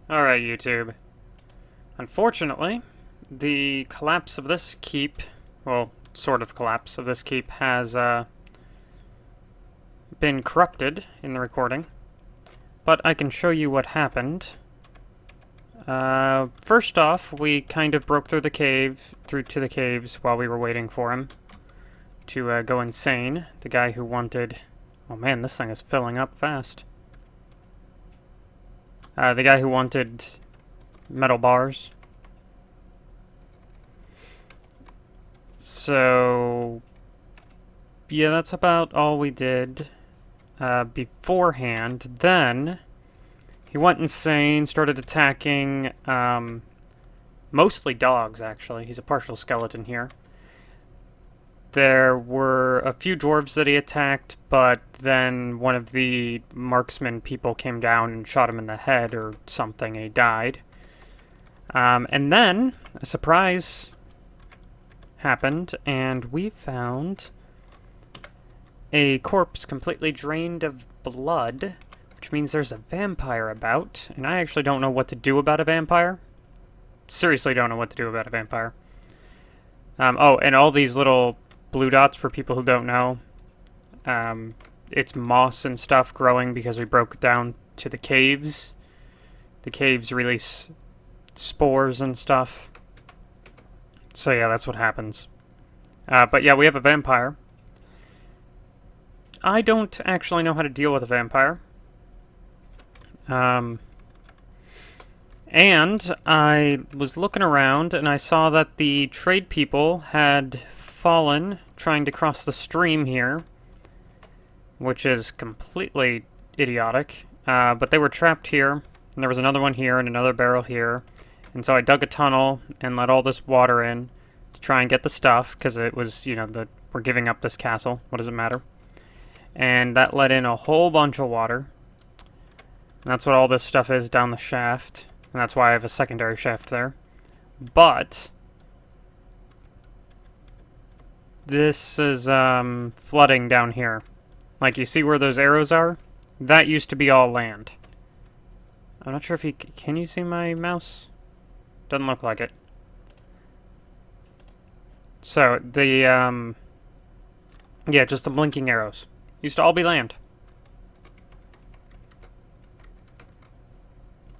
Alright, YouTube. Unfortunately, the collapse of this keep, well, sort of collapse of this keep, has been corrupted in the recording. But I can show you what happened. First off, we kind of broke through to the caves while we were waiting for him to go insane. The guy who wanted... Oh man, this thing is filling up fast. The guy who wanted metal bars. So, yeah, that's about all we did beforehand. Then, he went insane, started attacking mostly dogs, actually. He's a partial skeleton here. There were a few dwarves that he attacked, but then one of the marksman people came down and shot him in the head or something, and he died. And then, a surprise happened, and we found a corpse completely drained of blood, which means there's a vampire about, and I actually don't know what to do about a vampire. Seriously don't know what to do about a vampire. Oh, and all these little blue dots, for people who don't know, it's moss and stuff growing because we broke down to the caves. The caves release spores and stuff. So yeah, that's what happens. But yeah, we have a vampire. I don't actually know how to deal with a vampire. And I was looking around and I saw that the trade people had fallen trying to cross the stream here, which is completely idiotic. But they were trapped here, and there was another one here and another barrel here. And so I dug a tunnel and let all this water in to try and get the stuff, because it was, you know, we're giving up this castle. What does it matter? And that let in a whole bunch of water. And that's what all this stuff is down the shaft. And that's why I have a secondary shaft there. But this is flooding down here. Like, you see where those arrows are? That used to be all land. I'm not sure if can you see my mouse? Doesn't look like it. So, yeah, just the blinking arrows. Used to all be land.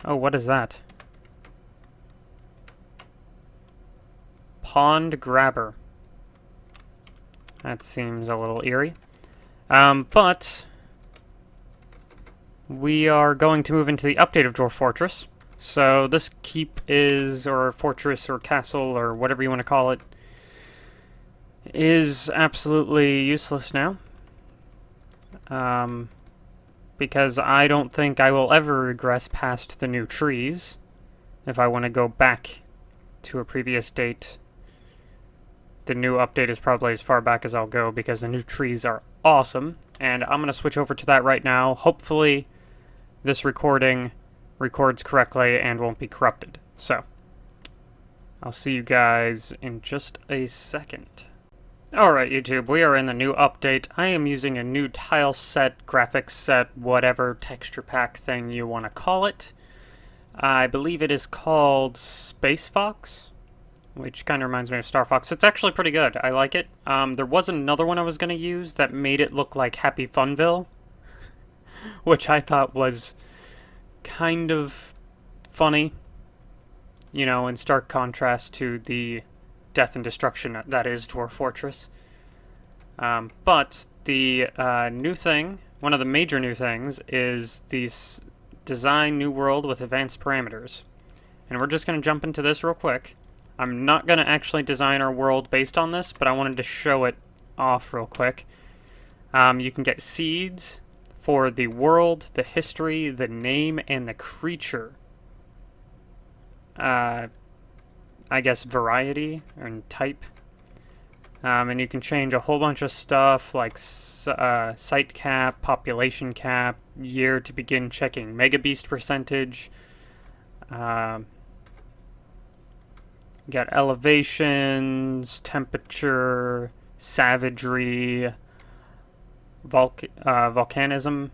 Oh, what is that? Pond grabber. That seems a little eerie. But we are going to move into the update of Dwarf Fortress. So this keep is, or fortress, or castle, or whatever you want to call it, is absolutely useless now. Because I don't think I will ever regress past the new trees if I want to go back to a previous date. The new update is probably as far back as I'll go because the new trees are awesome, and I'm going to switch over to that right now. Hopefully this recording records correctly and won't be corrupted. So, I'll see you guys in just a second. Alright, YouTube, we are in the new update. I am using a new tile set, graphics set, whatever texture pack thing you want to call it. I believe it is called Space Fox, which kind of reminds me of Star Fox. It's actually pretty good. I like it. There was another one I was going to use that made it look like Happy Funville, which I thought was kind of funny, you know, in stark contrast to the death and destruction that is Dwarf Fortress. But the new thing, one of the major new things, is this design new world with advanced parameters. And we're just going to jump into this real quick. I'm not going to actually design our world based on this, but I wanted to show it off real quick. You can get seeds for the world, the history, the name, and the creature. I guess variety and type. And you can change a whole bunch of stuff like site cap, population cap, year to begin checking Mega Beast percentage. Got elevations, temperature, savagery, volcanism.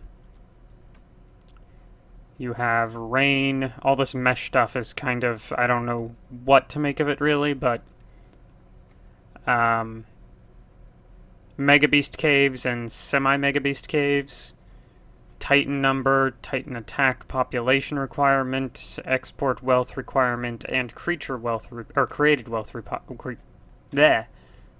You have rain. All this mesh stuff is kind of, I don't know what to make of it really, but Mega Beast caves and semi-Mega Beast caves. Titan number, Titan attack population requirement, export wealth requirement, and creature wealth or created wealth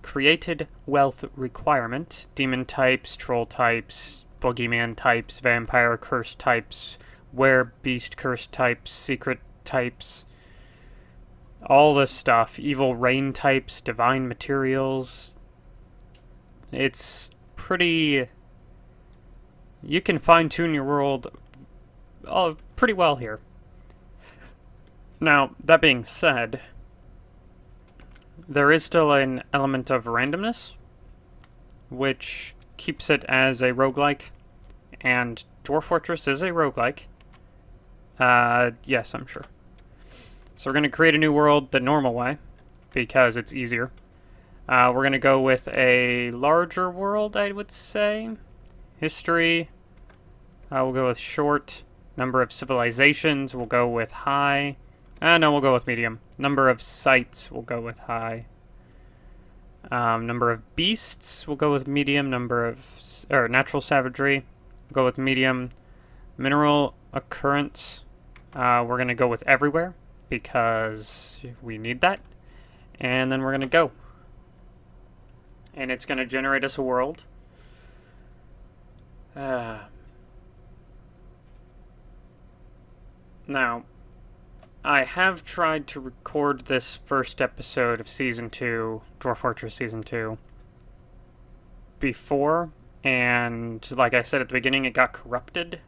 created wealth requirement. Demon types, troll types, boogeyman types, vampire curse types, beast curse types, secret types, all this stuff. Evil rain types, divine materials. It's pretty... You can fine-tune your world pretty well here. Now, that being said, there is still an element of randomness, which keeps it as a roguelike, and Dwarf Fortress is a roguelike. Yes, I'm sure. So we're going to create a new world the normal way, because it's easier. We're going to go with a larger world, I would say. History, we'll go with short. Number of civilizations, we'll go with high. No, we'll go with medium. Number of sites, we'll go with high. Number of beasts, we'll go with medium. Number of natural savagery, we'll go with medium. Mineral occurrence, we're going to go with everywhere, because we need that. And then we're going to go. And it's going to generate us a world. Now, I have tried to record this first episode of Season 2, Dwarf Fortress Season 2, before, and like I said at the beginning, it got corrupted.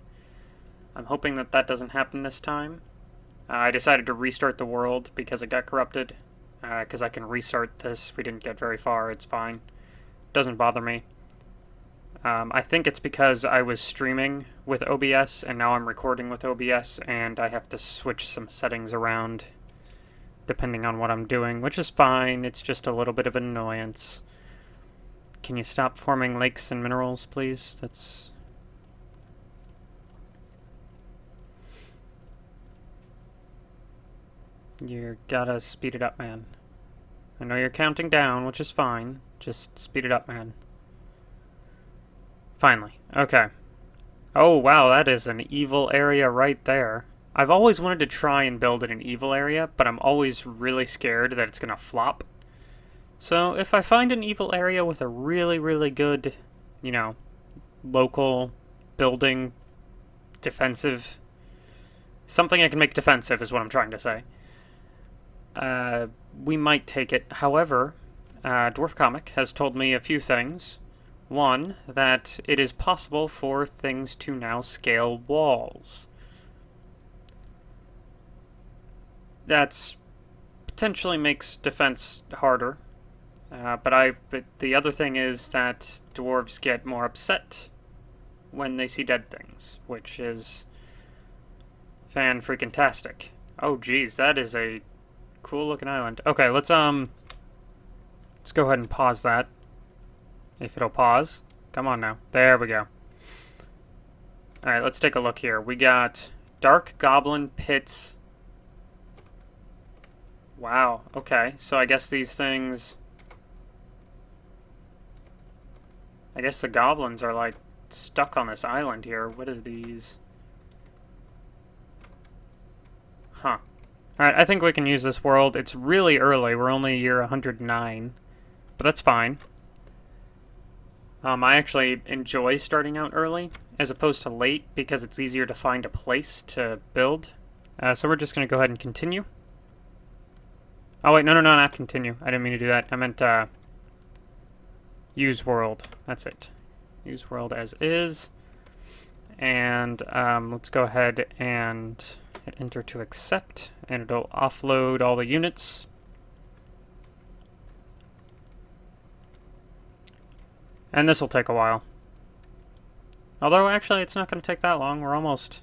I'm hoping that that doesn't happen this time. I decided to restart the world because it got corrupted, because I can restart this. We didn't get very far, it's fine. Doesn't bother me. I think it's because I was streaming with OBS, and now I'm recording with OBS, and I have to switch some settings around depending on what I'm doing, which is fine. It's just a little bit of an annoyance. Can you stop forming lakes and minerals, please? That's... You gotta speed it up, man. I know you're counting down, which is fine. Just speed it up, man. Finally. Okay. Oh, wow, that is an evil area right there. I've always wanted to try and build in an evil area, but I'm always really scared that it's gonna flop. So, if I find an evil area with a really, really good, you know, local building, defensive... Something I can make defensive is what I'm trying to say. We might take it. However, Dwarf Comic has told me a few things. One, that it is possible for things to now scale walls. That's potentially makes defense harder. But the other thing is that dwarves get more upset when they see dead things, which is fan-freaking-tastic. Oh, geez, that is a cool-looking island. Okay, let's go ahead and pause that. If it'll pause. Come on now. There we go. Alright, let's take a look here. We got Dark Goblin Pits. Wow, okay. So I guess these things... I guess the goblins are, like, stuck on this island here. What are these? Huh. Alright, I think we can use this world. It's really early. We're only year 109. But that's fine. I actually enjoy starting out early, as opposed to late, because it's easier to find a place to build. So we're just going to go ahead and continue. Oh wait, no, not continue. I didn't mean to do that. I meant, use world. That's it. Use world as is. And, let's go ahead and hit enter to accept, and it'll offload all the units. And this will take a while. Although, actually, it's not going to take that long. We're almost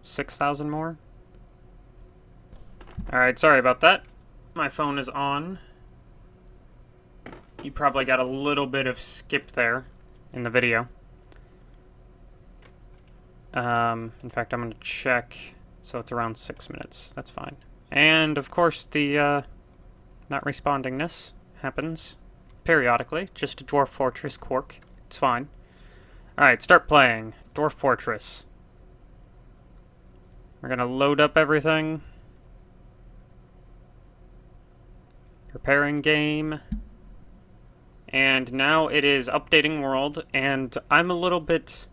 6,000 more. Alright, sorry about that. My phone is on. You probably got a little bit of skip there in the video. In fact, I'm going to check. So it's around 6 minutes. That's fine. And, of course, the not respondingness happens periodically. Just a Dwarf Fortress quirk. It's fine. Alright, start playing. Dwarf Fortress. We're going to load up everything. Preparing game. And now it is updating world, and I'm a little bit...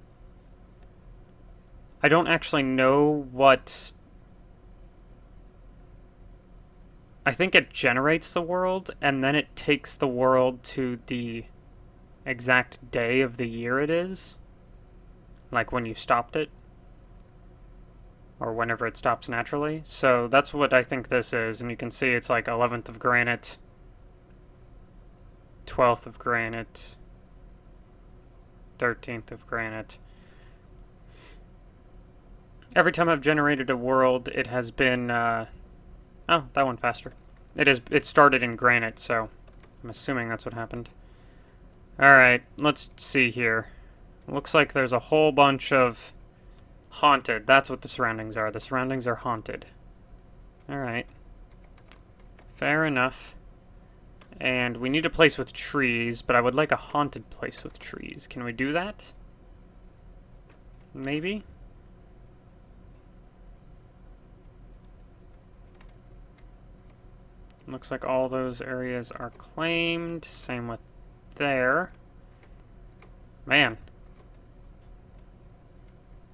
I don't actually know what... I think it generates the world, and then it takes the world to the exact day of the year it is. Like when you stopped it. Or whenever it stops naturally. So that's what I think this is, and you can see it's like 11th of granite, 12th of granite, 13th of granite. Every time I've generated a world, it has been, oh, that one faster. It started in granite, so I'm assuming that's what happened. Alright, let's see here. Looks like there's a whole bunch of haunted. That's what the surroundings are. The surroundings are haunted. Alright. Fair enough. And we need a place with trees, but I would like a haunted place with trees. Can we do that? Maybe? Looks like all those areas are claimed. Same with there. Man.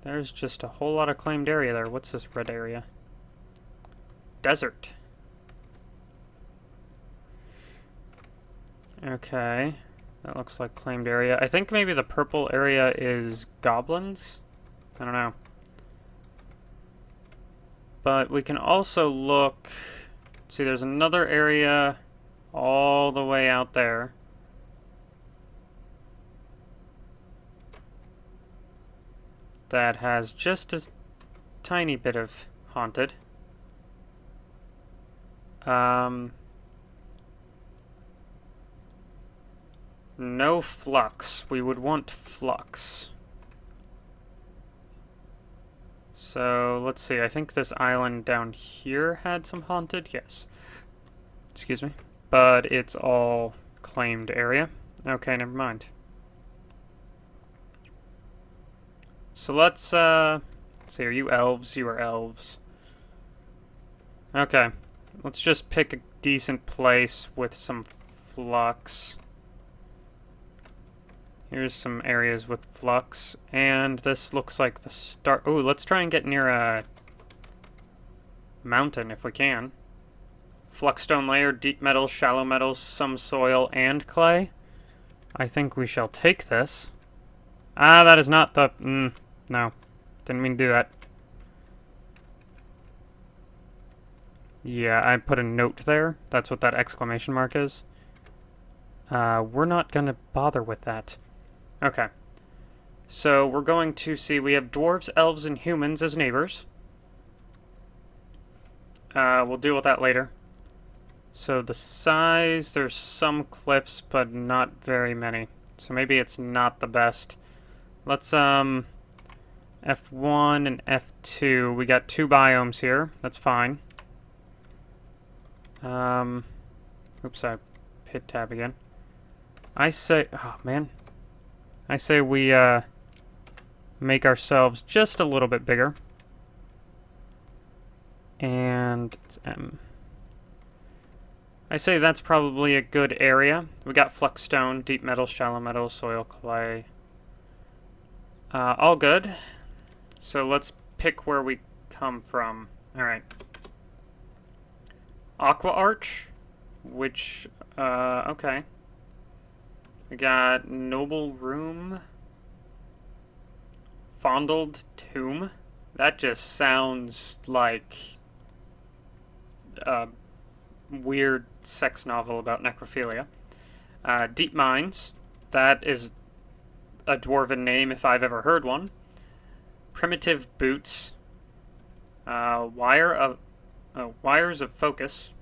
There's just a whole lot of claimed area there. What's this red area? Desert. Okay. That looks like claimed area. I think maybe the purple area is goblins? I don't know. But we can also look... See, there's another area all the way out there. That has just a tiny bit of haunted. No flux. We would want flux. So, let's see. I think this island down here had some haunted. Yes. Excuse me. But it's all claimed area. Okay, never mind. So let's see, are you elves? You are elves. Okay. Let's just pick a decent place with some flux. Here's some areas with flux, and this looks like the start. Oh, let's try and get near a mountain if we can. Fluxstone layer, deep metals, shallow metals, some soil, and clay. I think we shall take this. Ah, that is not the... no. Didn't mean to do that. Yeah, I put a note there. That's what that exclamation mark is. We're not gonna bother with that. Okay. So, we're going to see, we have dwarves, elves, and humans as neighbors. We'll deal with that later. So, the size, there's some cliffs, but not very many. So, maybe it's not the best. Let's, F1 and F2. We got 2 biomes here. That's fine. Oops, I hit tab again. I say, oh man. I say we, make ourselves just a little bit bigger. And it's M. I say that's probably a good area. We got fluxstone, deep metal, shallow metal, soil, clay. All good. So let's pick where we come from. Alright. Aqua Arch, which, okay. We got Noble Room. Fondled Tomb. That just sounds like a weird sex novel about necrophilia. Deep Mines. That is a dwarven name if I've ever heard one. Primitive Boots. Wires of Focus.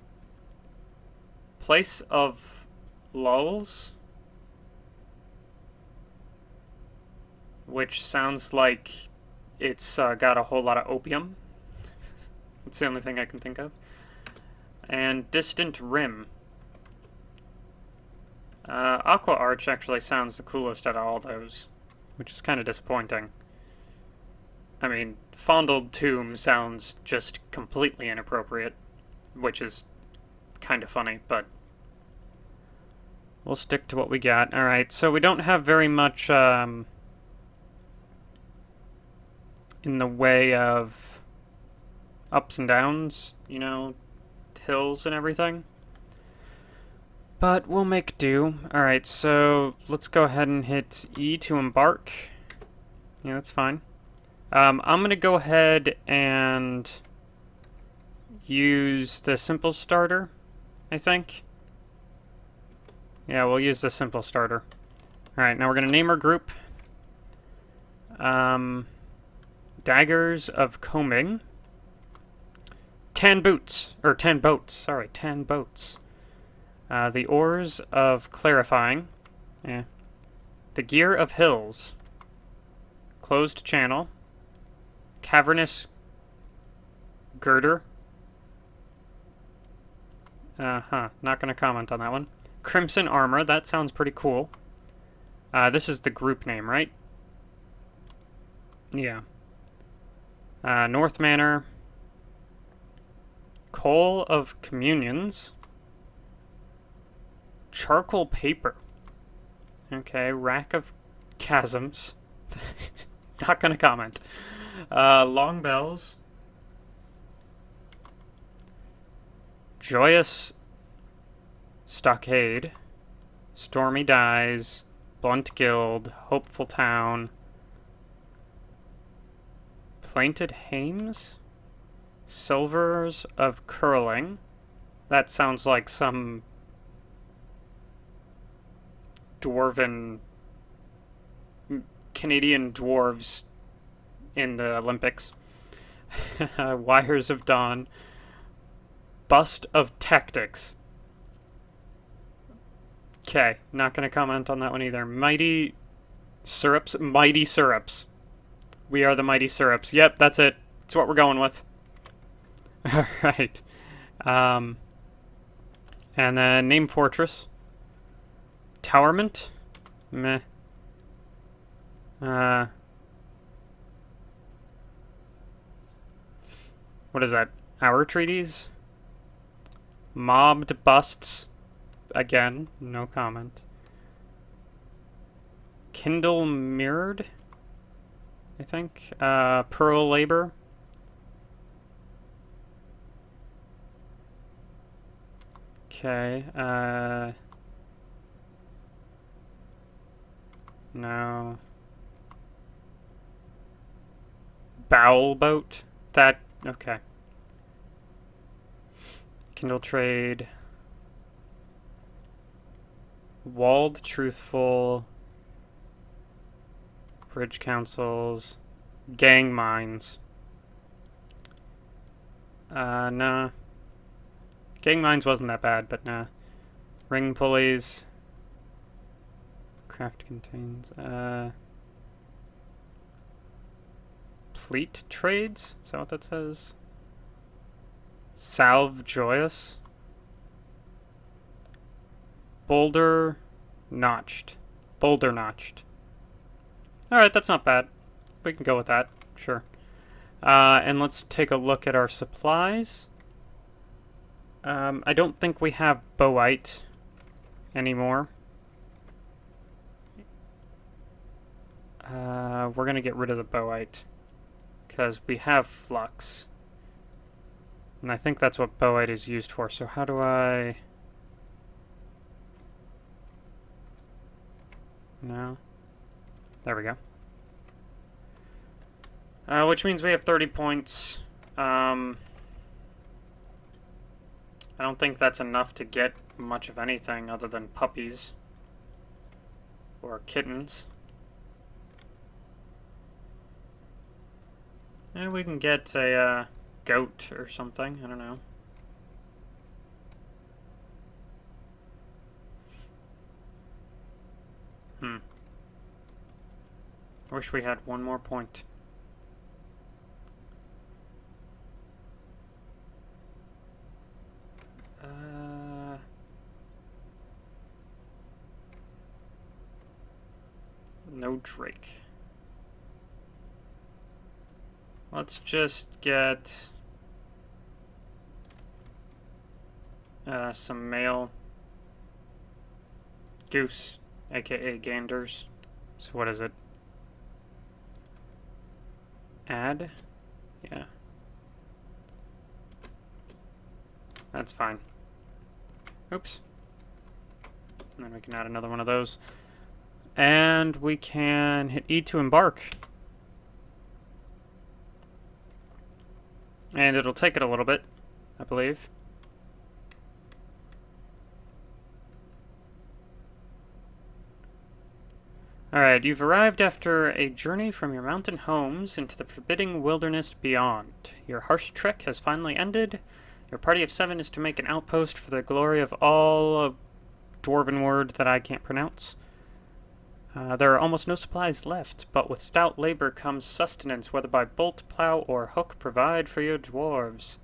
Place of Lulls. Which sounds like it's got a whole lot of opium. It's the only thing I can think of. And Distant Rim. Aqua Arch actually sounds the coolest out of all those, which is kind of disappointing. I mean, Fondled Tomb sounds just completely inappropriate, which is kind of funny, but we'll stick to what we got. Alright, so we don't have very much in the way of ups and downs, you know, hills and everything. But we'll make do. Alright, so let's go ahead and hit E to embark. Yeah, that's fine. I'm going to go ahead and use the simple starter, I think. Yeah, we'll use the simple starter. Alright, now we're going to name our group. Daggers of Combing. Tan boats. The Oars of Clarifying. Yeah. The Gear of Hills. Closed Channel. Cavernous Girder. Not going to comment on that one. Crimson Armor. That sounds pretty cool. This is the group name, right? Yeah. North Manor. Coal of Communions. Charcoal Paper. Okay, Rack of Chasms. Not gonna comment. Long Bells. Joyous Stockade. Stormy Dies. Blunt Guild. Hopeful Town. Plainted Hames. Silvers of Curling. That sounds like some dwarven Canadian dwarves in the Olympics. Wires of Dawn. Bust of Tactics. Okay, not going to comment on that one either. Mighty Syrups. Mighty Syrups. We are the Mighty Syrups. Yep, that's it. That's what we're going with. Alright. And then Name Fortress. Towerment. Meh. What is that? Our Treaties? Mobbed Busts. Again, no comment. Kindle Mirrored, I think. Pearl Labor. Okay, no. Bowel Boat? That, okay. Kindle Trade. Walled Truthful. Bridge Councils. Gang Mines. Nah. Gang Mines wasn't that bad, but nah. Ring Pulleys. Craft Contains. Fleet Trades? Is that what that says? Salve Joyous. Boulder Notched. Boulder Notched. Alright, that's not bad. We can go with that. Sure. And let's take a look at our supplies. I don't think we have Bowite anymore. We're going to get rid of the Bowite, because we have Flux. And I think that's what Bowite is used for, so how do I... No? There we go. Which means we have 30 points. I don't think that's enough to get much of anything other than puppies. Or kittens. And we can get a goat or something, I don't know. I wish we had one more point. No Drake. Let's just get some male goose, aka ganders. So what is it? Add? Yeah. That's fine. Oops. And then we can add another one of those. And we can hit E to embark. And it'll take it a little bit, I believe. Alright, you've arrived after a journey from your mountain homes into the forbidding wilderness beyond. Your harsh trek has finally ended. Your party of 7 is to make an outpost for the glory of all a dwarven word that I can't pronounce. There are almost no supplies left, but with stout labor comes sustenance, whether by bolt, plow, or hook, provide for your dwarves.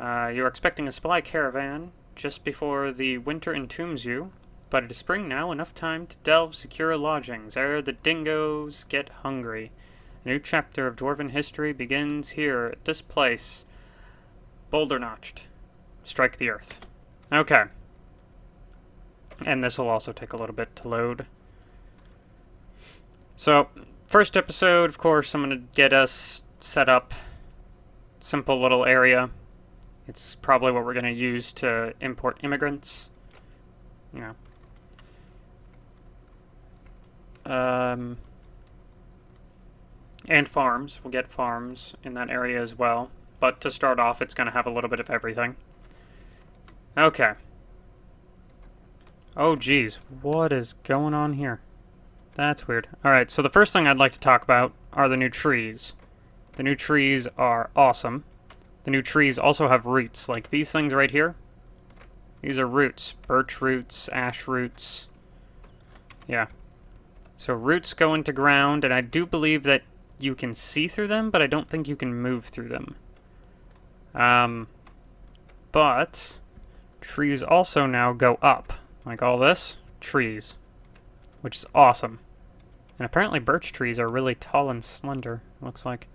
You're expecting a supply caravan just before the winter entombs you, but it is spring now, enough time to delve secure lodgings ere the dingoes get hungry. A new chapter of dwarven history begins here at this place. Boulder notched. Strike the earth. Okay. And this will also take a little bit to load. So, first episode, of course, I'm going to get us set up. Simple little area. It's probably what we're going to use to import immigrants. You know. And farms. We'll get farms in that area as well. But to start off, it's going to have a little bit of everything. Okay. Oh, geez. What is going on here? That's weird. Alright, so the first thing I'd like to talk about are the new trees. The new trees are awesome. The new trees also have roots, like these things right here. These are roots. Birch roots, ash roots. Yeah. So roots go into ground, and I do believe that you can see through them, but I don't think you can move through them. But trees also now go up. Like all this, trees. Which is awesome. And apparently birch trees are really tall and slender, looks like.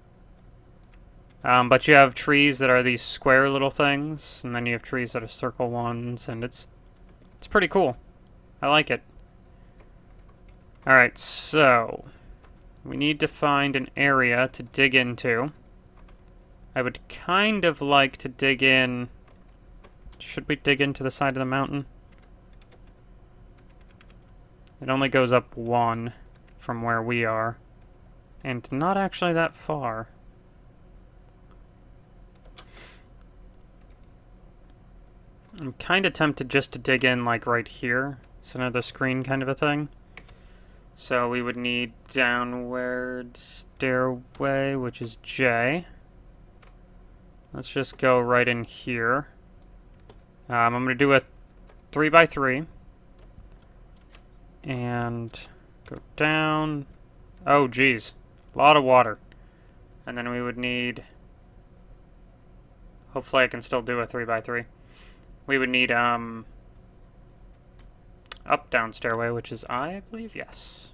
But you have trees that are these square little things, and then you have trees that are circle ones, and it's pretty cool. I like it. Alright, so we need to find an area to dig into. I would kind of like to dig in... Should we dig into the side of the mountain? It only goes up 1 from where we are, and not actually that far. I'm kind of tempted just to dig in like right here, center of the screen kind of a thing. So we would need downward stairway, which is J. Let's just go right in here. I'm going to do a 3x3. And go down. Oh, geez. A lot of water. And then we would need... Hopefully I can still do a 3x3. We would need, up, down stairway, which is I believe? Yes.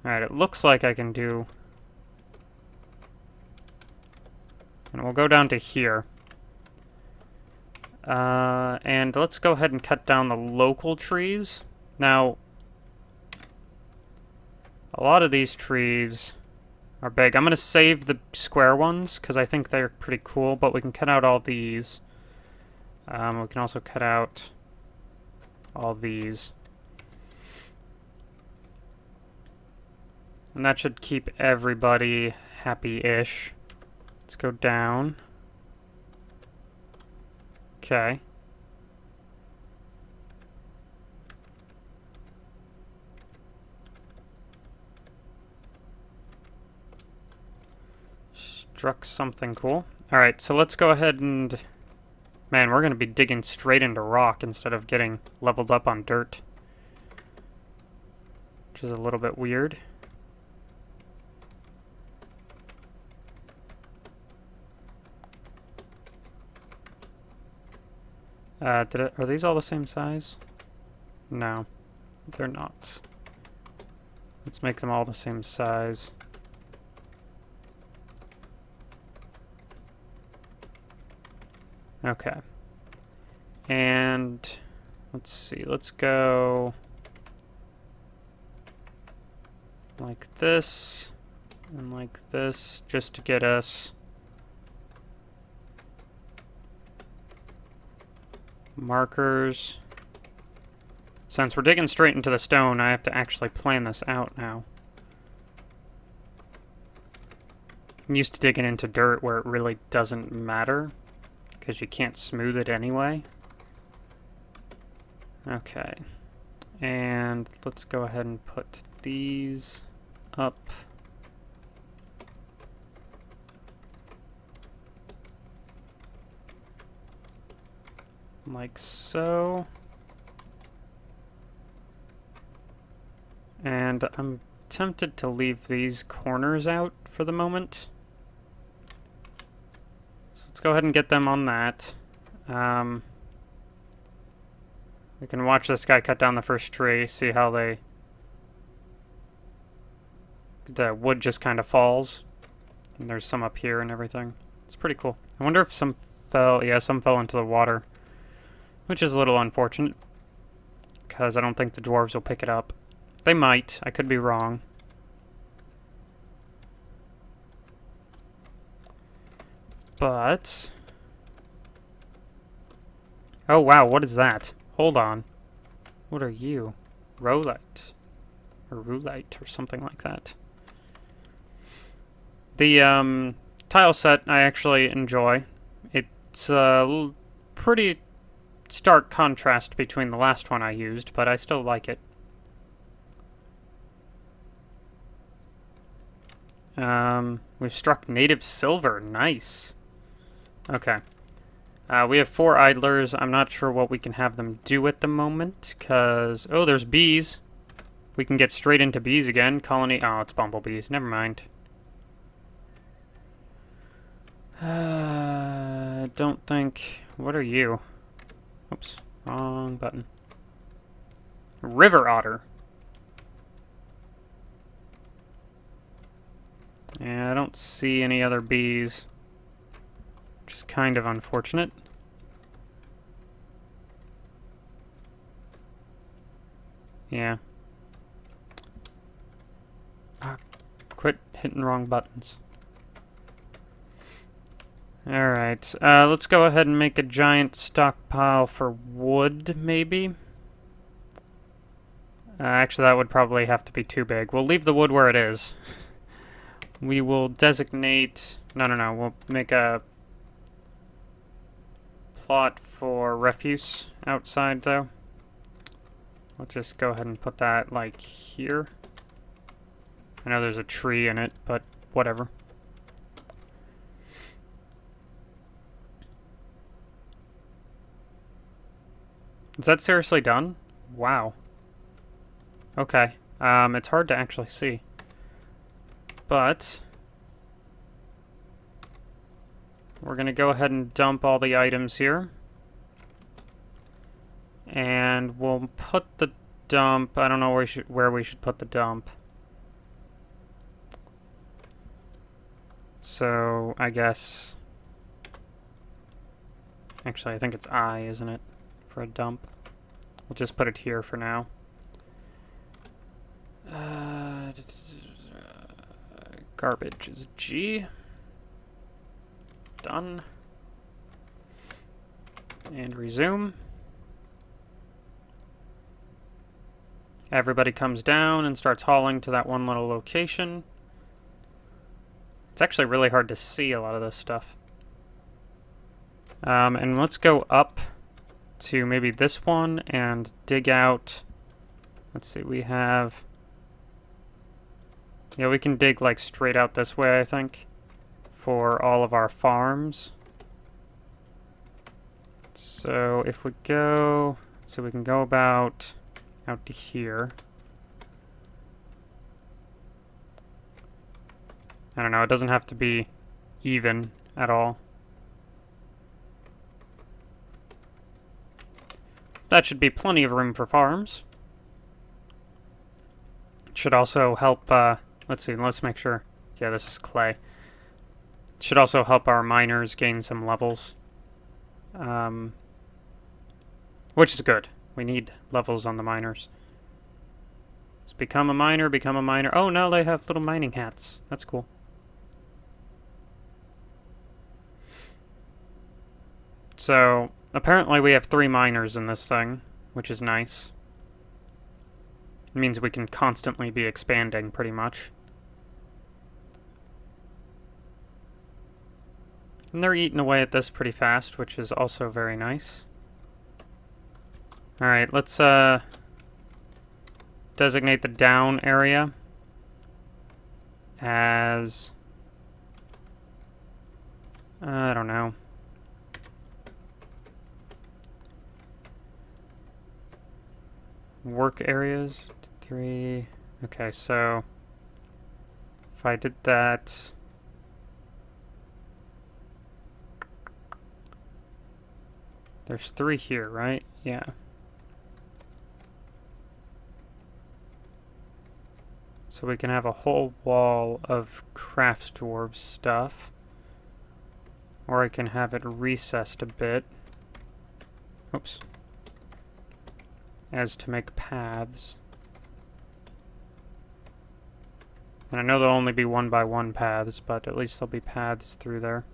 Alright, it looks like I can do... And we'll go down to here. And let's go ahead and cut down the local trees. Now, a lot of these trees are big. I'm going to save the square ones, because I think they're pretty cool, but we can cut out all these. We can also cut out all these. And that should keep everybody happy-ish. Let's go down. Okay. Struck something cool. Alright, so let's go ahead and... Man, we're going to be digging straight into rock instead of getting leveled up on dirt. Which is a little bit weird. Are these all the same size? No. They're not. Let's make them all the same size. Okay. And let's see, let's go like this and like this just to get us markers. Since we're digging straight into the stone, I have to actually plan this out now. I'm used to digging into dirt where it really doesn't matter, because you can't smooth it anyway. Okay. And let's go ahead and put these up. Like so. And I'm tempted to leave these corners out for the moment. So let's go ahead and get them on that. We can watch this guy cut down the first tree, see how the wood just kind of falls. And there's some up here and everything. It's pretty cool. I wonder if some fell, yeah, some fell into the water, which is a little unfortunate, because I don't think the dwarves will pick it up. They might, I could be wrong. But... oh wow, what is that? Hold on. What are you? Rolite. Or roulite, or something like that. The tile set I actually enjoy. It's a pretty stark contrast between the last one I used, but I still like it. We've struck native silver. Nice. Okay. We have 4 idlers. I'm not sure what we can have them do at the moment, because... oh, there's bees. We can get straight into bees again. Colony... oh, it's bumblebees. Never mind. Don't think... what are you? Oops. Wrong button. River otter. Yeah, I don't see any other bees, which is kind of unfortunate. Yeah. Ah, quit hitting wrong buttons. Alright, let's go ahead and make a giant stockpile for wood, maybe? Actually, that would probably have to be too big. We'll leave the wood where it is. We will designate... no, we'll make a plot for refuse outside, though. I'll just go ahead and put that, like, here. I know there's a tree in it, but whatever. Is that seriously done? Wow. Okay. It's hard to actually see. But we're going to go ahead and dump all the items here. And we'll put the dump... I don't know where we should put the dump. So, I guess... actually, I think it's I, isn't it? For a dump. We'll just put it here for now. Garbage is G. Done. And resume. Everybody comes down and starts hauling to that one little location. It's actually really hard to see a lot of this stuff. And let's go up to maybe this one and dig out. Let's see, we have... yeah, we can dig like straight out this way, I think, for all of our farms. So if we go... so we can go about out to here. I don't know, it doesn't have to be even at all. That should be plenty of room for farms. Should also help, let's see, let's make sure. Yeah, this is clay. Should also help our miners gain some levels. Which is good. We need levels on the miners. Let's become a miner, become a miner. Oh, now they have little mining hats. That's cool. So, apparently we have 3 miners in this thing, which is nice. It means we can constantly be expanding, pretty much. And they're eating away at this pretty fast, which is also very nice. Alright, let's designate the down area as... I don't know. Work areas, 3... Okay, so... If I did that... There's 3 here, right? Yeah. So we can have a whole wall of crafts dwarves stuff. Or I can have it recessed a bit. Oops. As to make paths. And I know there'll only be 1x1 paths, but at least there'll be paths through there.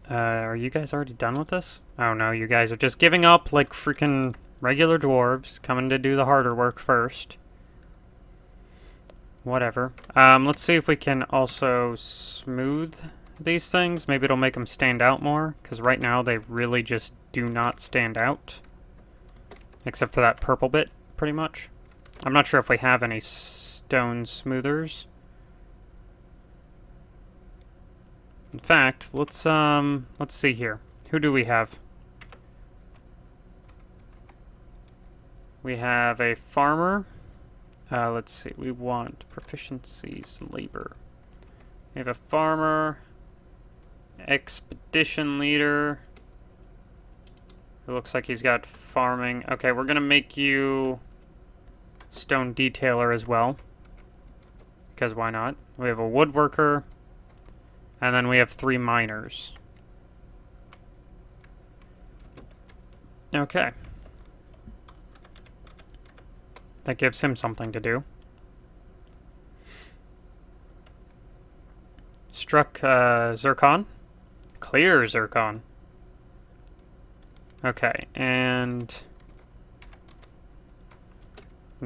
Are you guys already done with this? Oh no, you guys are just giving up like freaking regular dwarves, coming to do the harder work first. Whatever. Let's see if we can also smooth these things. Maybe it'll make them stand out more, because right now they really just do not stand out. Except for that purple bit, pretty much. I'm not sure if we have any stone smoothers. In fact, let's see here. Who do we have? We have a farmer. Let's see. We want proficiencies, labor. We have a farmer, expedition leader. It looks like he's got farming. Okay, we're gonna make you stone detailer as well. Because why not? We have a woodworker. And then we have 3 miners. Okay. That gives him something to do. Struck zircon. Clear zircon. Okay, and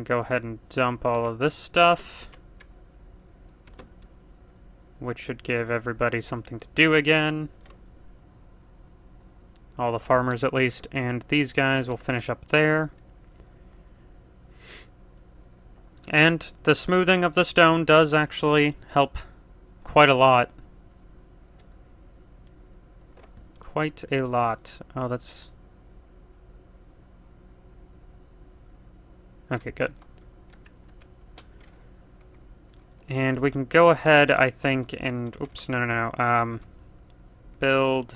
go ahead and dump all of this stuff, which should give everybody something to do again. All the farmers at least, and these guys will finish up there. And the smoothing of the stone does actually help quite a lot. Quite a lot. Oh, that's... Okay, good. And we can go ahead, I think, and... Oops, no. Build...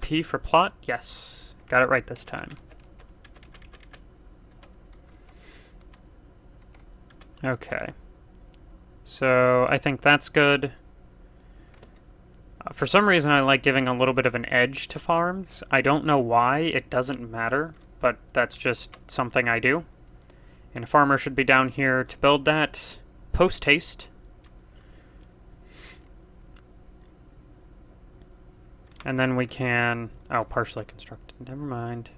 P for plot? Yes. Got it right this time. Okay. So, I think that's good. For some reason, I like giving a little bit of an edge to farms. I don't know why. It doesn't matter, but that's just something I do. And a farmer should be down here to build that post-haste. And then we can... Oh, partially constructed. Never mind.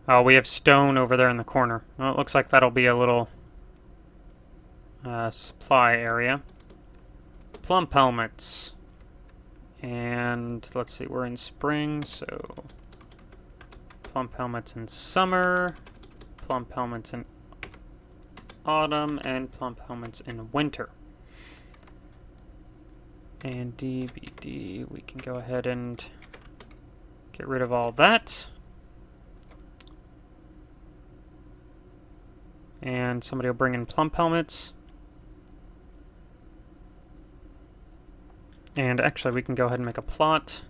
Oh, we have stone over there in the corner. Well, it looks like that'll be a little supply area. Plump helmets. And let's see, we're in spring, so plump helmets in summer, plump helmets in autumn, and plump helmets in winter. And DBD, we can go ahead and get rid of all that. And somebody will bring in plump helmets. And actually, we can go ahead and make a plot.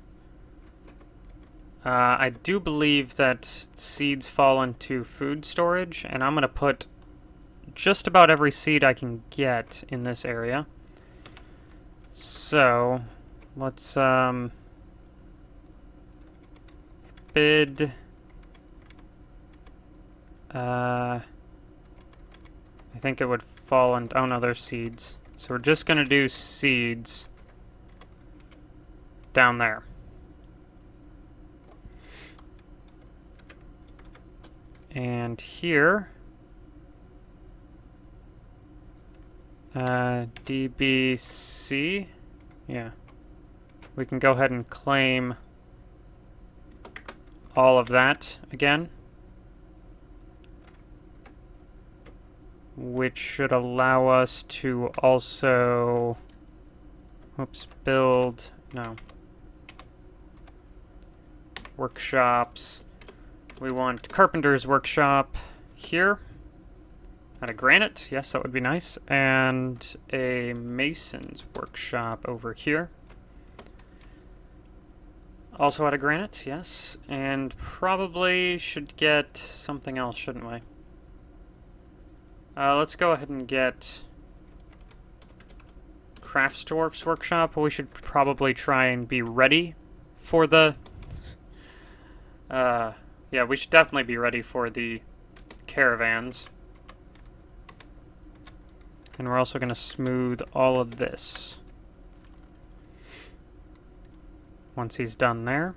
I do believe that seeds fall into food storage, and I'm going to put just about every seed I can get in this area. So, let's bid. I think it would fall in. Oh no, there's seeds. So we're just gonna do seeds down there. And here, DBC, yeah, we can go ahead and claim all of that again, which should allow us to also, oops, build, no, workshops. We want carpenter's workshop here, out of granite, yes, that would be nice, and a mason's workshop over here. Also out of granite, yes, and probably should get something else, shouldn't we? Let's go ahead and get Dwarf's workshop. We should probably try and be ready for the... yeah, we should definitely be ready for the caravans. And we're also going to smooth all of this once he's done there.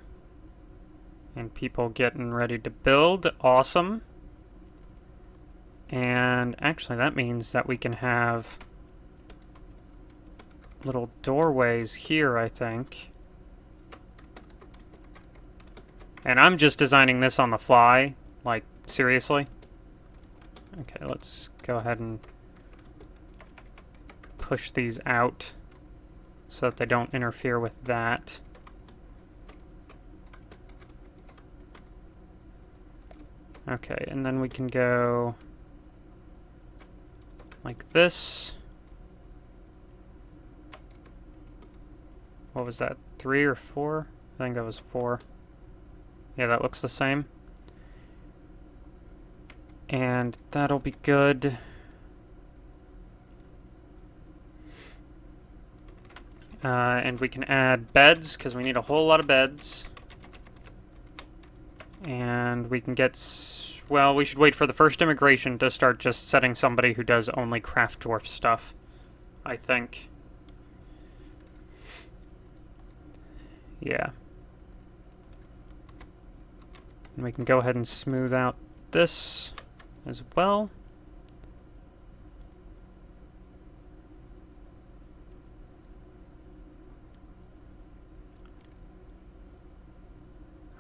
And people getting ready to build. Awesome. And actually that means that we can have little doorways here, I think. And I'm just designing this on the fly. Like, seriously. Okay, let's go ahead and push these out so that they don't interfere with that. Okay, and then we can go like this. What was that, 3 or 4? I think that was 4. Yeah, that looks the same. And that'll be good. And we can add beds, because we need a whole lot of beds. And we can get... well, we should wait for the first immigration to start just setting somebody who does only craft dwarf stuff, I think. Yeah. And we can go ahead and smooth out this as well.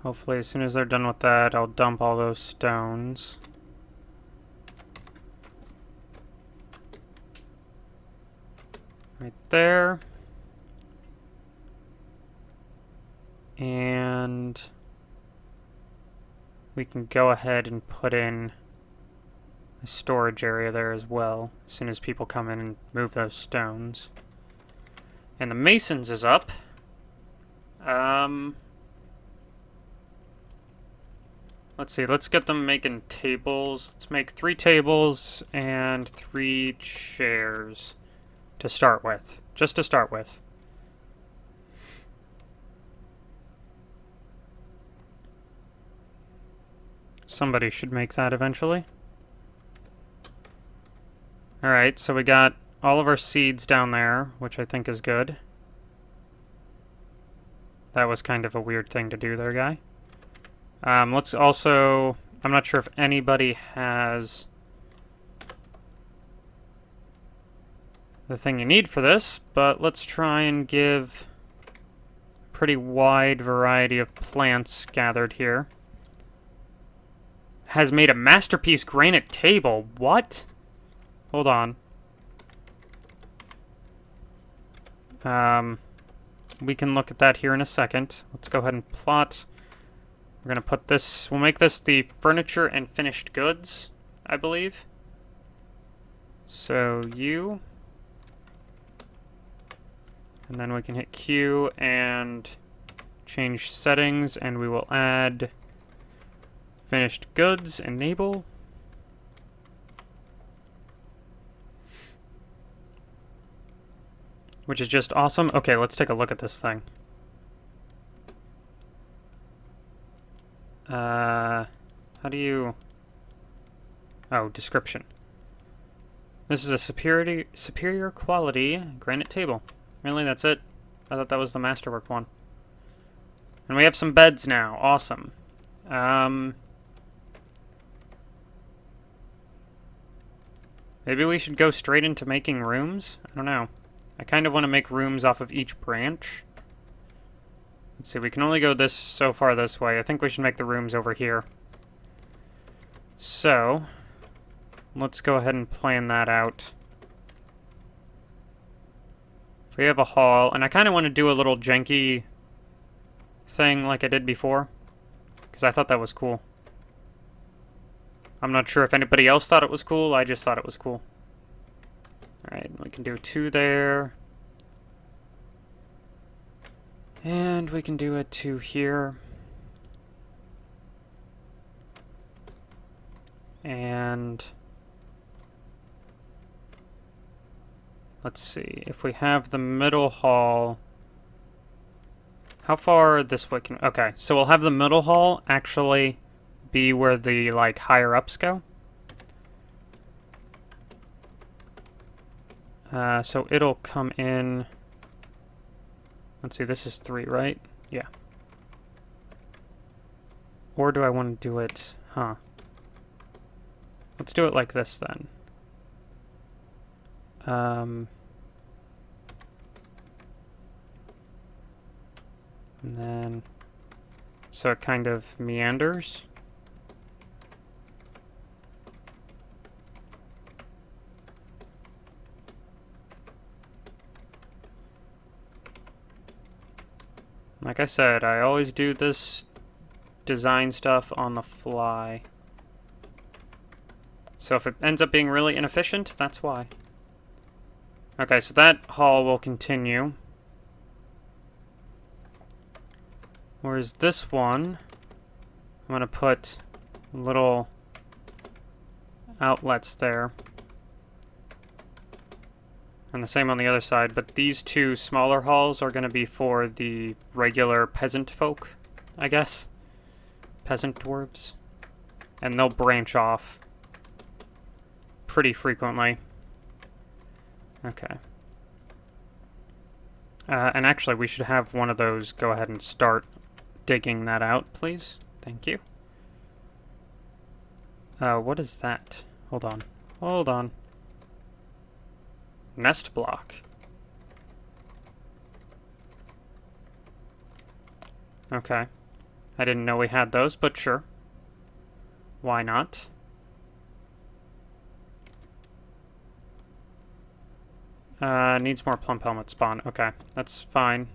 Hopefully as soon as they're done with that, I'll dump all those stones. Right there. And we can go ahead and put in a storage area there as well, as soon as people come in and move those stones. And the masons is up. Let's see, let's get them making tables. Let's make 3 tables and 3 chairs to start with. Just to start with. Somebody should make that eventually. Alright, so we got all of our seeds down there, which I think is good. That was kind of a weird thing to do there, guy. Let's also... I'm not sure if anybody has the thing you need for this, but let's try and give a pretty wide variety of plants gathered here. Has made a masterpiece granite table. What? Hold on. We can look at that here in a second. Let's go ahead and plot. We're gonna put this, we'll make this the furniture and finished goods, I believe. So you And then we can hit Q and change settings, and we will add finished goods, enable. Which is just awesome. Okay, let's take a look at this thing. How do you... Oh, description. This is a superior quality granite table. Really, that's it? I thought that was the Masterwork one. And we have some beds now. Awesome. Maybe we should go straight into making rooms? I don't know. I kind of want to make rooms off of each branch. Let's see, we can only go so far this way. I think we should make the rooms over here. So, let's go ahead and plan that out. If we have a hall, and I kind of want to do a little janky thing like I did before, because I thought that was cool. I'm not sure if anybody else thought it was cool, I just thought it was cool. Alright, we can do 2 there. And we can do a 2 here. And let's see, if we have the middle hall, how far this way can, okay, so we'll have the middle hall actually be where the, like, higher ups go. So it'll come in, let's see, this is 3, right? Yeah. Or do I want to do it, let's do it like this then. And then, so it kind of meanders. Like I said, I always do this design stuff on the fly. So if it ends up being really inefficient, that's why. Okay, so that hall will continue. Whereas this one, I'm going to put little outlets there. And the same on the other side, but these 2 smaller halls are going to be for the regular peasant folk, I guess. Peasant dwarves. And they'll branch off pretty frequently. Okay. And actually, we should have one of those go ahead and start digging that out, please. Thank you. What is that? Hold on. Hold on. Nest block. Okay. I didn't know we had those, but sure. Why not? Needs more plump helmet spawn. Okay, that's fine.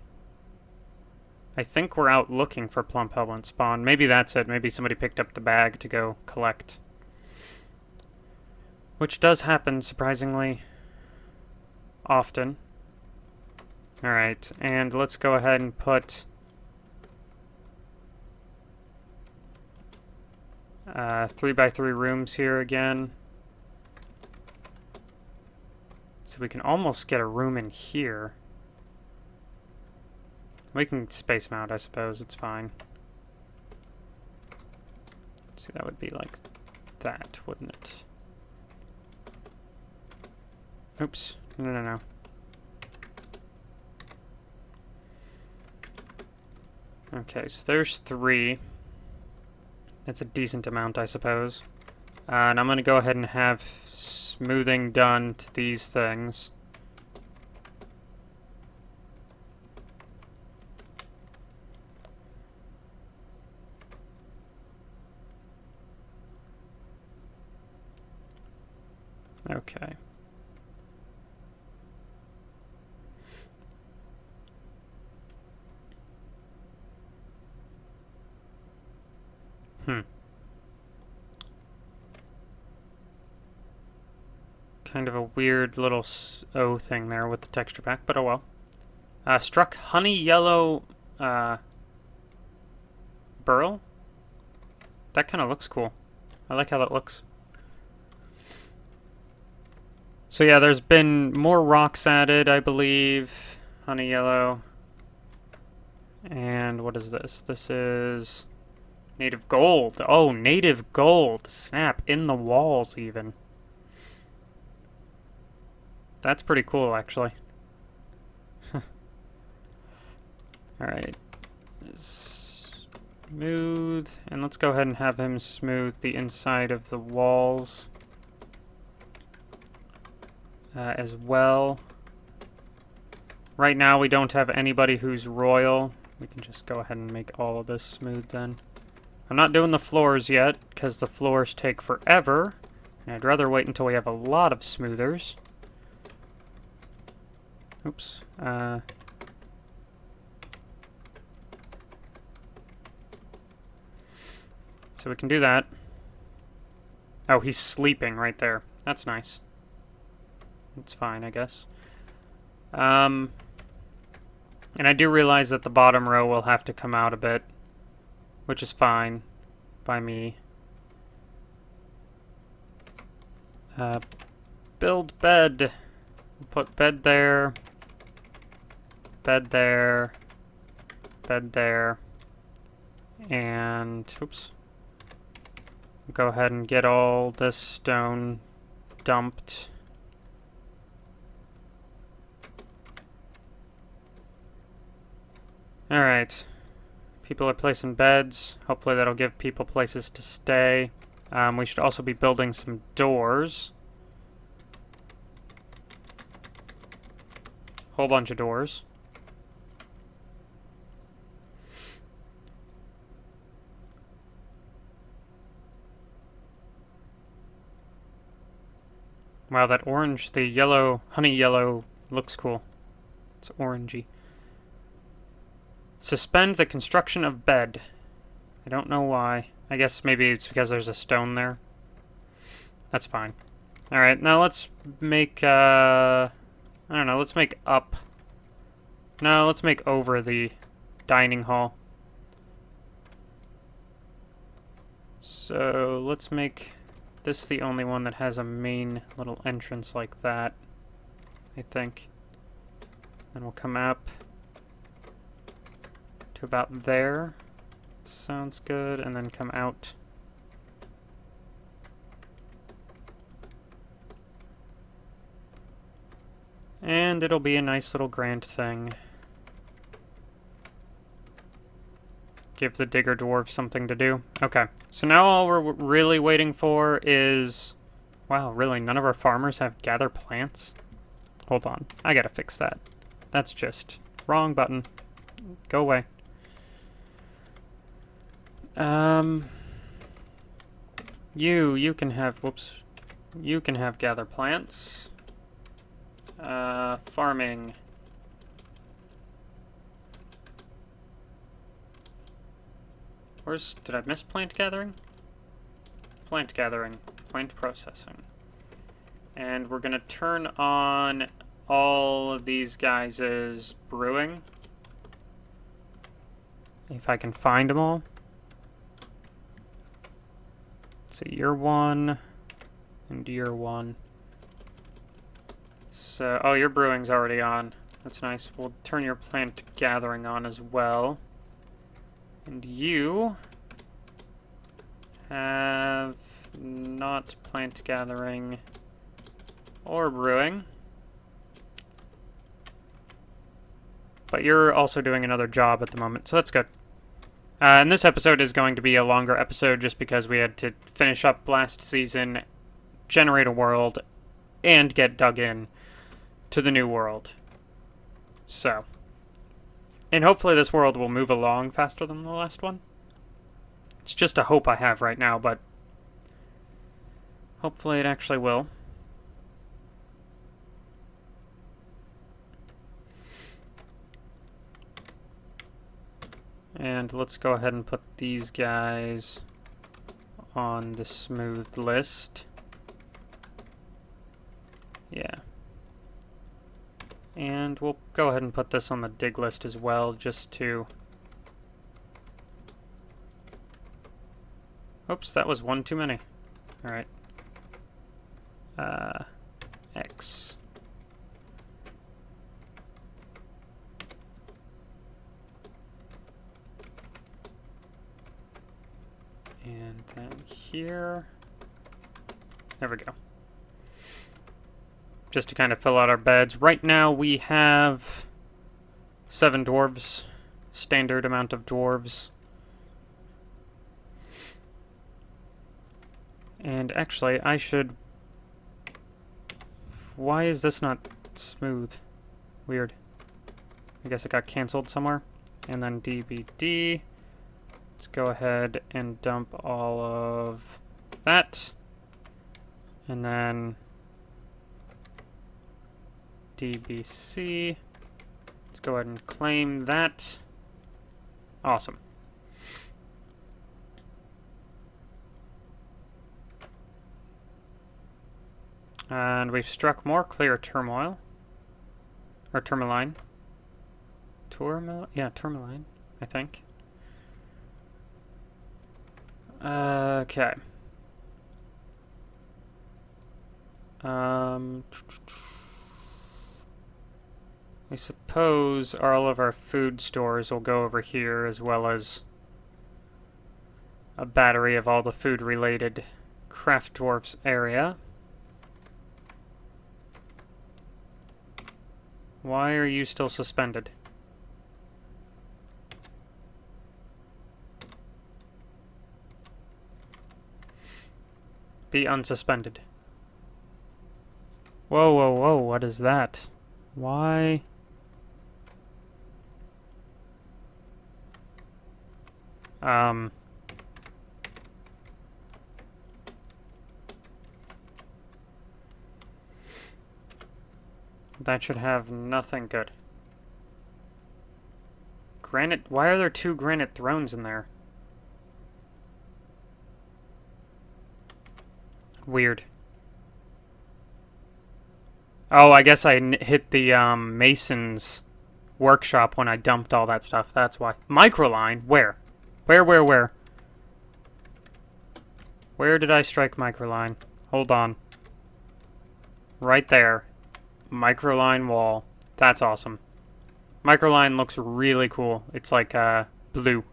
I think we're out looking for plump helmet spawn. Maybe that's it. Maybe somebody picked up the bag to go collect. Which does happen, surprisingly often. Alright, and let's go ahead and put 3x3 rooms here again. So we can almost get a room in here. We can space them out, I suppose. It's fine. See, that would be like that, wouldn't it? Oops. No. Okay, so there's 3. That's a decent amount, I suppose. And I'm going to go ahead and have smoothing done to these things. Okay. Kind of a weird little O thing there with the texture pack, but oh well. Struck honey yellow burl. That kind of looks cool. I like how that looks. So yeah, there's been more rocks added, I believe. Honey yellow. And what is this? This is native gold. Oh, native gold. Snap. In the walls, even. That's pretty cool, actually. Alright. Smooth. And let's go ahead and have him smooth the inside of the walls as well. Right now, we don't have anybody who's royal. We can just go ahead and make all of this smooth then. I'm not doing the floors yet, because the floors take forever. And I'd rather wait until we have a lot of smoothers. Oops. So we can do that. Oh, he's sleeping right there. That's nice. That's fine, I guess. And I do realize that the bottom row will have to come out a bit, which is fine by me. Build bed. Put bed there. Bed there. Bed there. And, oops. Go ahead and get all this stone dumped. Alright. People are placing beds. Hopefully that'll give people places to stay. We should also be building some doors. Whole bunch of doors. Wow, that orange, the yellow, honey yellow, looks cool. It's orangey. Suspend the construction of bed. I don't know why. I guess maybe it's because there's a stone there. That's fine. Alright, now let's make, I don't know, let's make up. No, let's make over the dining hall. So, let's make this the only one that has a main little entrance like that, I think. And we'll come up to about there. Sounds good. And then come out. And it'll be a nice little grand thing. Give the digger dwarf something to do. Okay, so now all we're really waiting for is... Wow, really? None of our farmers have gather plants? Hold on, I gotta fix that. That's just... wrong button. Go away. You can have... Whoops. You can have gather plants. Farming. Did I miss plant gathering? Plant gathering. Plant processing. And we're gonna turn on all of these guys' brewing. If I can find them all. So year 1 and year 1. So, oh, your brewing's already on. That's nice. We'll turn your plant gathering on as well. And you have not plant gathering or brewing. But you're also doing another job at the moment, so that's good. And this episode is going to be a longer episode just because we had to finish up last season, generate a world, and get dug in to the new world. So... and hopefully this world will move along faster than the last one. It's just a hope I have right now, but hopefully it actually will. And let's go ahead and put these guys on the smooth list. Yeah. And we'll go ahead and put this on the dig list as well, just to... Oops, that was one too many. Alright. X. And then here. There we go. Just to kind of fill out our beds. Right now we have 7 dwarves. Standard amount of dwarves. And actually, I should... Why is this not smooth? Weird. I guess it got canceled somewhere. And then DVD. Let's go ahead and dump all of that. And then DBC. Let's go ahead and claim that. Awesome. And we've struck more clear turmoil. Or tourmaline. Yeah, tourmaline, I think. Okay. I suppose all of our food stores will go over here, as well as a battery of all the food-related craft dwarfs area. Why are you still suspended? Be unsuspended. Whoa, whoa, whoa, what is that? Why? That should have nothing good. Granite, why are there 2 granite thrones in there? Weird. Oh, I guess I hit the mason's workshop when I dumped all that stuff. That's why. Microline? Where? Where? Where did I strike microline? Hold on. Right there. Microline wall. That's awesome. Microline looks really cool. It's like blue.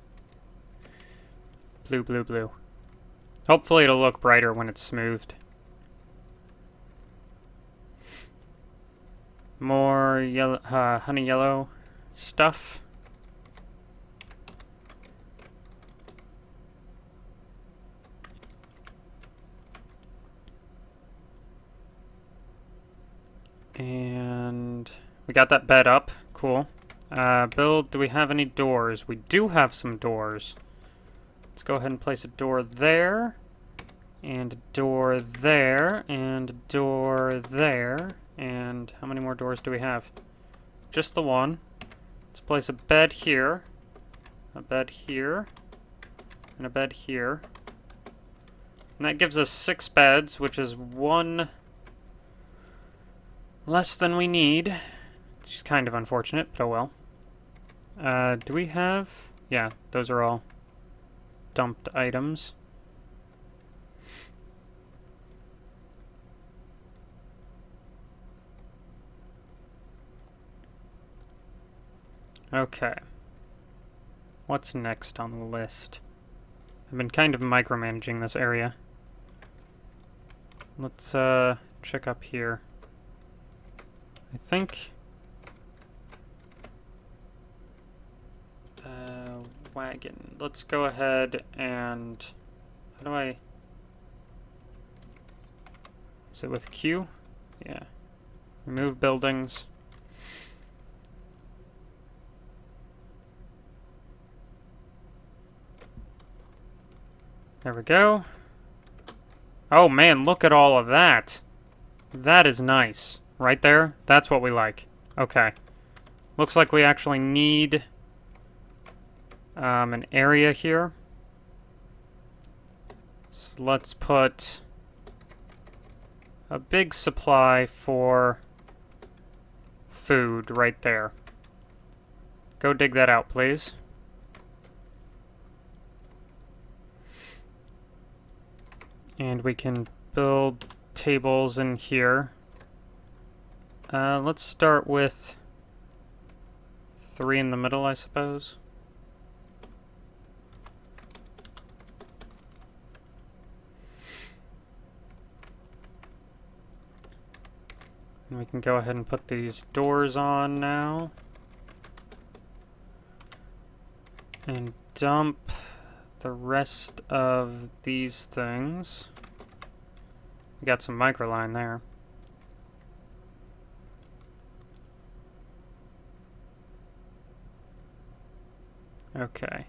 Blue. Hopefully it'll look brighter when it's smoothed. More yellow, honey yellow stuff. And we got that bed up. Cool. Build, do we have any doors? We do have some doors. Let's go ahead and place a door there. And a door there. And a door there. And how many more doors do we have? Just the one. Let's place a bed here. A bed here. And a bed here. And that gives us 6 beds, which is 1 less than we need. Which is kind of unfortunate, but oh well. Do we have... Yeah, those are all dumped items. Okay. What's next on the list? I've been kind of micromanaging this area. Let's check up here. I think... wagon. Let's go ahead and... How do I... Is it with Q? Yeah. Remove buildings. There we go. Oh man, look at all of that. That is nice. Right there? That's what we like. Okay. Looks like we actually need an area here. So let's put a big supply for food right there. Go dig that out, please. And we can build tables in here. Let's start with 3 in the middle, I suppose. And we can go ahead and put these doors on now. And dump the rest of these things. We got some microline there. Okay.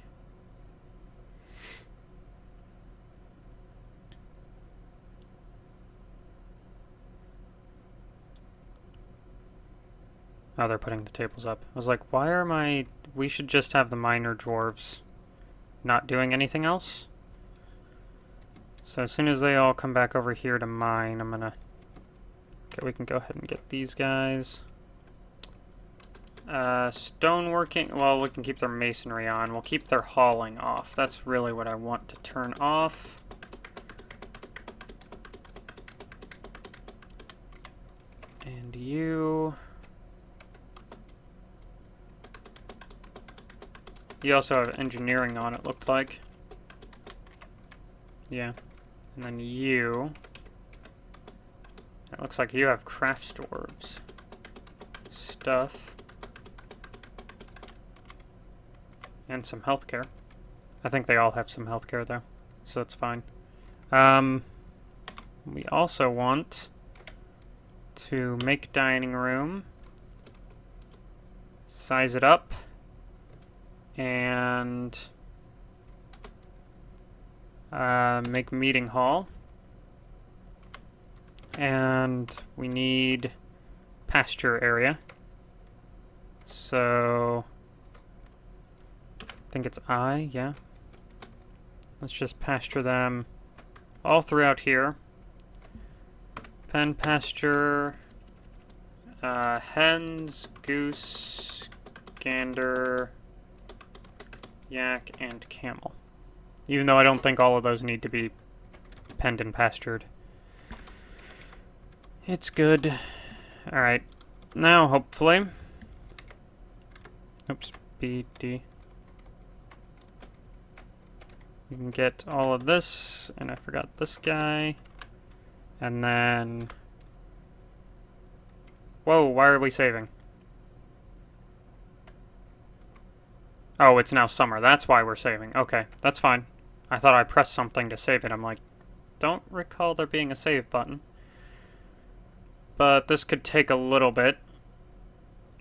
Oh, they're putting the tables up. I was like, why are my... We should just have the minor dwarves not doing anything else. So as soon as they all come back over here to mine, I'm gonna... Okay, we can go ahead and get these guys. Stoneworking... Well, we can keep their masonry on. We'll keep their hauling off. That's really what I want to turn off. And you... You also have engineering on, it looked like. Yeah. And then you... It looks like you have craft dwarves. Stuff. And some healthcare. I think they all have some healthcare, though. So that's fine. We also want to make dining room. Size it up. And make meeting hall. And we need pasture area. So I think it's yeah. Let's just pasture them all throughout here. Pen pasture, hens, goose, gander, yak, and camel. Even though I don't think all of those need to be penned and pastured. It's good. Alright. Now, hopefully... Oops. BD. We can get all of this, and I forgot this guy. And then... Whoa, why are we saving? Oh, it's now summer. That's why we're saving. Okay, that's fine. I thought I pressed something to save it. I'm like, don't recall there being a save button. But this could take a little bit.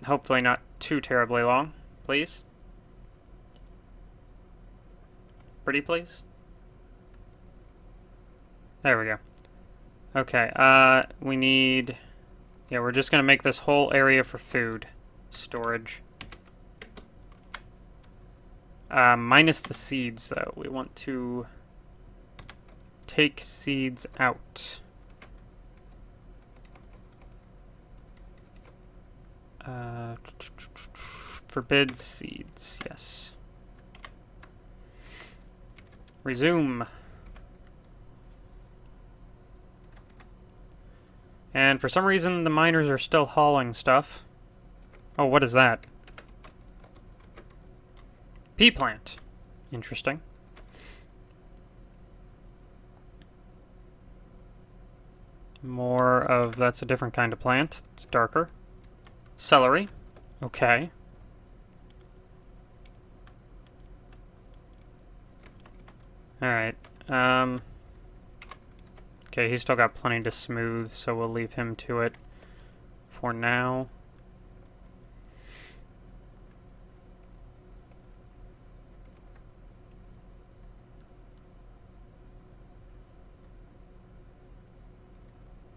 Hopefully not too terribly long. Please. Pretty please. There we go. Okay, we need... Yeah, we're just gonna make this whole area for food storage. Minus the seeds, though. We want to take seeds out. Forbid seeds, yes. Resume. And for some reason, the miners are still hauling stuff. Oh, what is that? Pea plant. Interesting. More of... That's a different kind of plant. It's darker. Celery. Okay. Alright. Okay, he's still got plenty to smooth, so we'll leave him to it for now.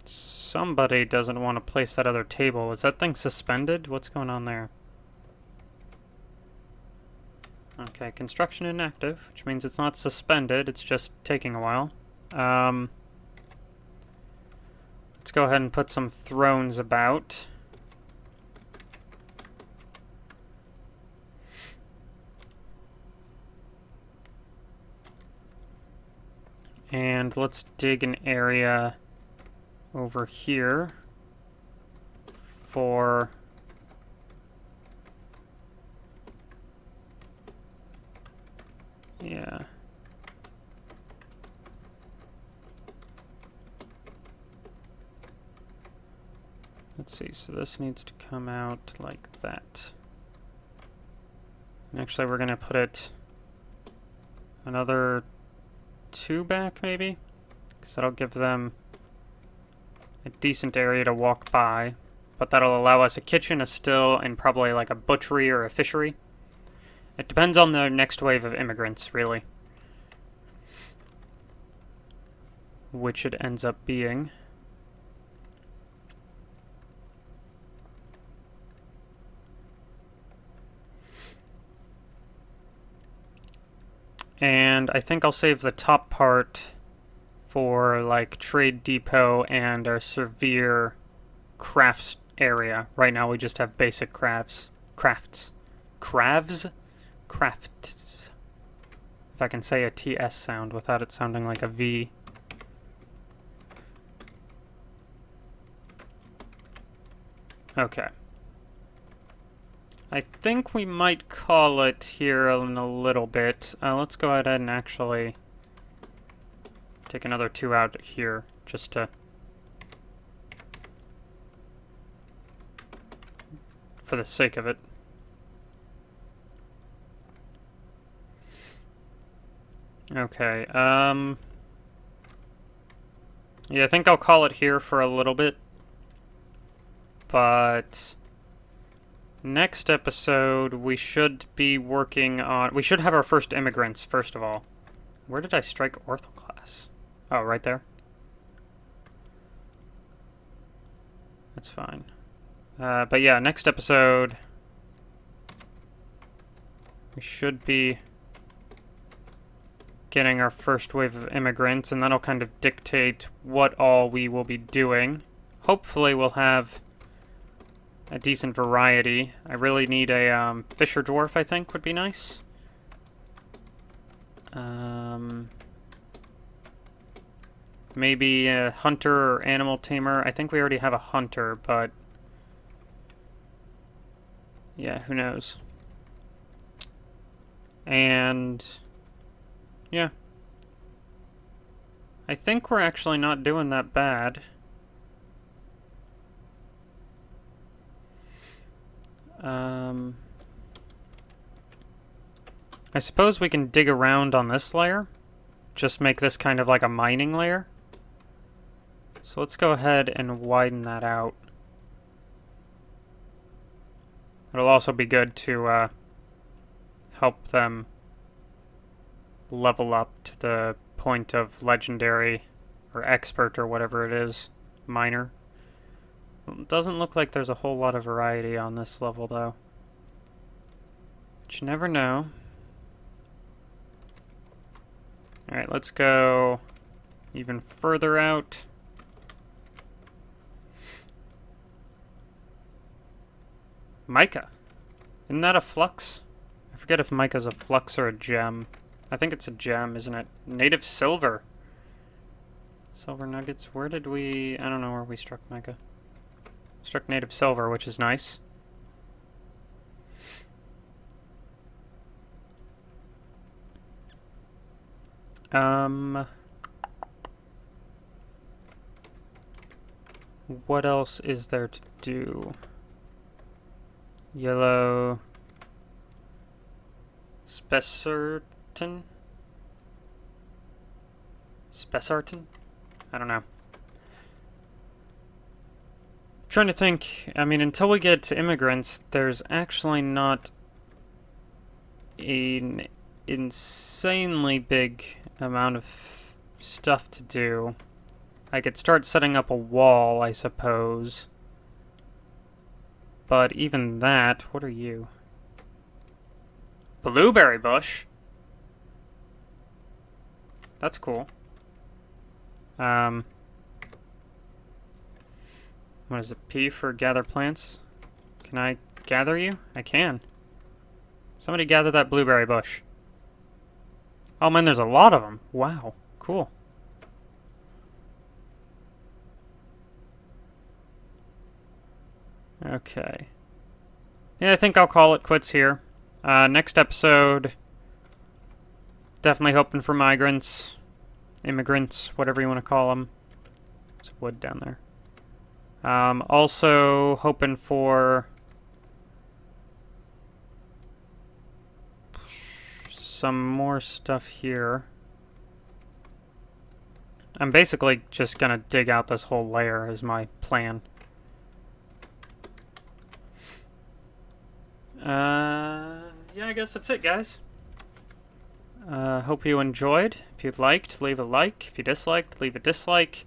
Somebody doesn't want to place that other table. Is that thing suspended? What's going on there? Okay, construction inactive, which means it's not suspended, it's just taking a while. Let's go ahead and put some thrones about. And let's dig an area over here for yeah. Let's see, so this needs to come out like that. And actually we're gonna put it another 2 back maybe? Because that'll give them a decent area to walk by. But that'll allow us a kitchen, a still, and probably like a butchery or a fishery. It depends on the next wave of immigrants, really. Which it ends up being. And I think I'll save the top part for like trade depot and our severe crafts area. Right now we just have basic crafts. Crafts. If I can say a TS sound without it sounding like a V. Okay. I think we might call it here in a little bit. Let's go ahead and actually take another 2 out here, just to... for the sake of it. Okay, yeah, I think I'll call it here for a little bit. But... next episode, we should be working on... we should have our first immigrants, first of all. Where did I strike ortho class? Oh, right there. That's fine. But yeah, next episode, we should be getting our first wave of immigrants, and that'll kind of dictate what all we will be doing. Hopefully we'll have a decent variety. I really need a fisher dwarf, I think, would be nice. Maybe a hunter or animal tamer. I think we already have a hunter, but yeah, who knows. And yeah, I think we're actually not doing that bad. I suppose we can dig around on this layer. Just make this kind of like a mining layer. So let's go ahead and widen that out. It'll also be good to help them level up to the point of legendary or expert or whatever it is, miner. It doesn't look like there's a whole lot of variety on this level though. But you never know. Alright, let's go even further out. Mica. Isn't that a flux? I forget if mica's a flux or a gem. I think it's a gem, isn't it? Native silver. Silver nuggets. Where did we... I don't know where we struck mica. Struck native silver, which is nice. What else is there to do? Yellow Spessarton? Spessarton? I don't know. Trying to think, I mean, until we get to immigrants, there's actually not an insanely big amount of stuff to do. I could start setting up a wall, I suppose. But even that, what are you? Blueberry bush? That's cool. What is it? P for gather plants? Can I gather you? I can. Somebody gather that blueberry bush. Oh man, there's a lot of them. Wow, cool. Okay. Yeah, I think I'll call it quits here. Next episode, definitely hoping for migrants, immigrants, whatever you want to call them. There's wood down there. Also hoping for some more stuff here. I'm basically just gonna dig out this whole layer is my plan. Yeah, I guess that's it, guys. Hope you enjoyed. If you liked, leave a like. If you disliked, leave a dislike.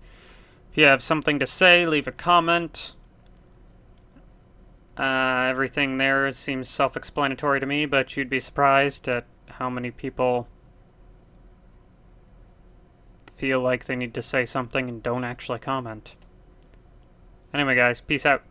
If you have something to say, leave a comment. Everything there seems self-explanatory to me, but you'd be surprised at how many people feel like they need to say something and don't actually comment. Anyway, guys, peace out.